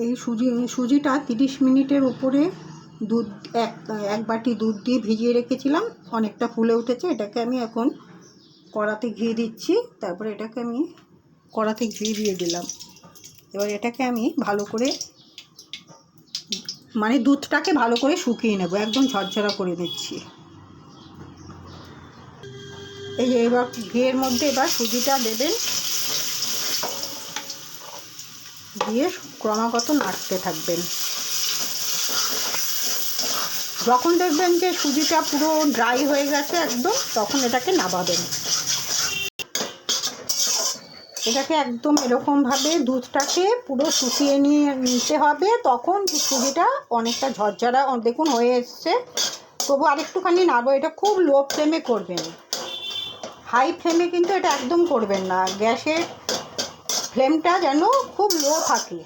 এই সুজিটা 30 মিনিটের উপরে দুধ এক বাটি দুধ দিয়ে ভিজিয়ে রেখেছিলাম, অনেকটা ফুলে উঠেছে। এটাকে আমি এখন কড়াতে ঘি দিচ্ছি। তারপরে এটাকে আমি কড়াতে ঘি দিয়ে দিলাম। এবার এটাকে আমি ভালো করে দুধটাকে ভালো করে শুকিয়ে নেব, একদম ঝরঝরা করে দিচ্ছি। এই যে এবার ঘিয়ের মধ্যে এবার সুজিটা দেবেন, দিয়ে ক্রমাগত নাড়তে থাকবেন। যখন দেখবেন যে সুজিটা পুরো ড্রাই হয়ে গেছে একদম, তখন এটাকে নামাবেন। এটাকে একদম এরকমভাবে দুধটাকে পুরো শুকিয়ে নিতে হবে, তখন সুজিটা অনেকটা ঝরঝরা দেখুন হয়ে এসছে। তবু আরেকটুখানি নাড়বো। এটা খুব লো ফ্লেমে করবেন, হাই ফ্লেমে কিন্তু এটা একদম করবেন না। গ্যাসের ফ্লেমটা যেন খুব লো থাকে,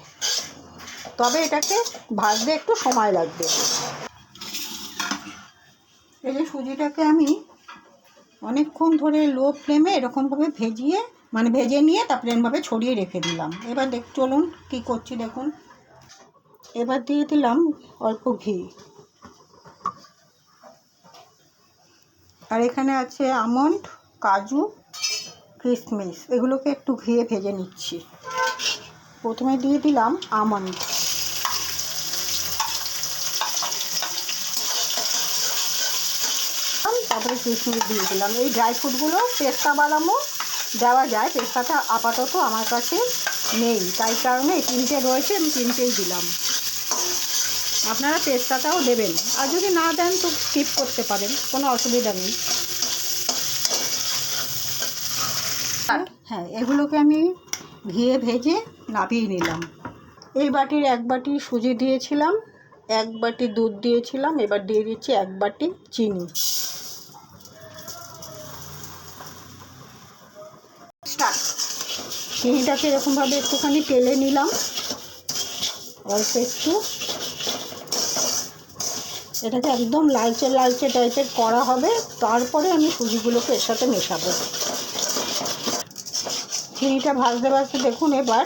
তবে এটাকে ভাজতে একটু সময় লাগবে। এই যে সুজিটাকে আমি অনেকক্ষণ ধরে লো ফ্লেমে এরকমভাবে ভেজে নিয়ে তারপরে এরমভাবে ছড়িয়ে রেখে দিলাম। এবার চলুন কী করছি দেখুন। এবার দিয়ে দিলাম অল্প ঘি, আর এখানে আছে আমন্ড, কাজু, কিশমিশ, এগুলোকে একটু ঘিয়ে ভেজে নিচ্ছি। প্রথমে দিয়ে দিলাম আমন্ড, তারপরে কিশমিশ দিয়ে দিলাম। এই ড্রাই ফ্রুটগুলো পেস্তা বাদামও দেওয়া যায়, পেস্তাটা আপাতত আমার কাছে নেই, তাই কারণে এই তিনটে রয়েছে, আমি তিনটেই দিলাম। আপনারা পেস্তাটাও দেবেন, আর যদি না দেন তো স্কিপ করতে পারেন, কোনো অসুবিধা নেই। হ্যাঁ, এগুলোকে আমি ঘিয়ে ভেজে নামিয়ে নিলাম। এই বাটির 1 বাটি সুজি দিয়েছিলাম, 1 বাটি দুধ দিয়েছিলাম। এবার দিয়ে দিচ্ছি 1 বাটি চিনি। চিনিটাকে এরকমভাবে একটুখানি তেলে নিলাম, অল্প একটু। এটাকে একদম লালচে লালচে টাইপের করা হবে, তারপরে আমি সুজিগুলোকে এর সাথে মেশাবো। চিনিটা ভাজতে ভাজতে দেখুন এবার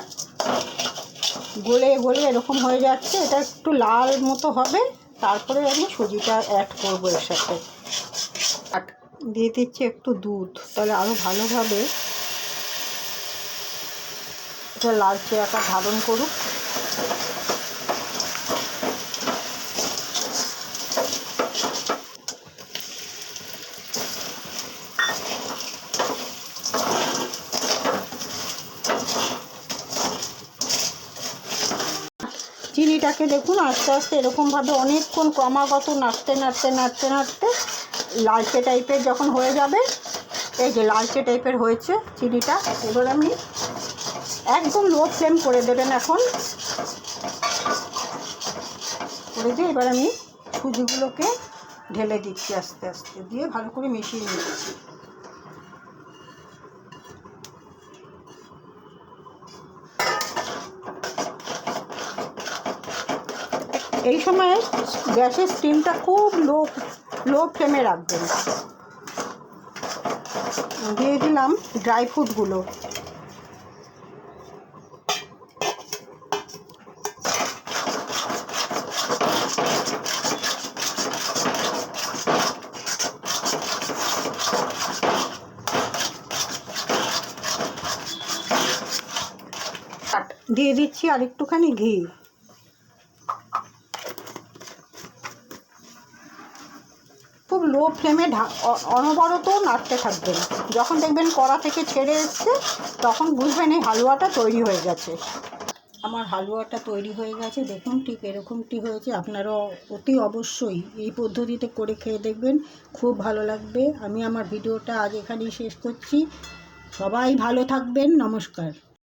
গলে গলে এরকম হয়ে যাচ্ছে, এটা একটু লাল মতো হবে, তারপরে আমি সুজিটা অ্যাড করবো এর সাথে। দিয়ে দিচ্ছি একটু দুধ, তাহলে আরও ভালোভাবে এটা লালচে আকার ধারণ করুক। চিনিটাকে দেখুন আস্তে আস্তে এরকমভাবে অনেকক্ষণ ক্রমাগত নাড়তে নাড়তে নাড়তে নাড়তে লালচে টাইপের যখন হয়ে যাবে, এই যে লালচে টাইপের হয়েছে চিনিটা, এবার আমি একদম লো ফ্লেম করে দেবেন এখন করে দিয়ে এবার আমি সুজিগুলোকে ঢেলে দিচ্ছি আস্তে আস্তে, দিয়ে ভালো করে মিশিয়ে নিচ্ছি। এই সময় গ্যাসের স্টিমটা খুব লো ফ্লেমে রাখবেন। দিয়ে দিলাম ড্রাই ফ্রুটগুলো, দিয়ে দিচ্ছি আর একটুখানি ঘি। খুব লো ফ্লেমে অনবরত নাড়তে থাকবেন। যখন দেখবেন কড়া থেকে ছেড়ে এসছে, তখন বুঝবেন এই হালুয়াটা তৈরি হয়ে গেছে। আমার হালুয়াটা তৈরি হয়ে গেছে, দেখুন ঠিক এরকমটি হয়েছে। আপনারাও অতি অবশ্যই এই পদ্ধতিতে করে খেয়ে দেখবেন, খুব ভালো লাগবে। আমি আমার ভিডিওটা আজ এখানেই শেষ করছি। সবাই ভালো থাকবেন, নমস্কার।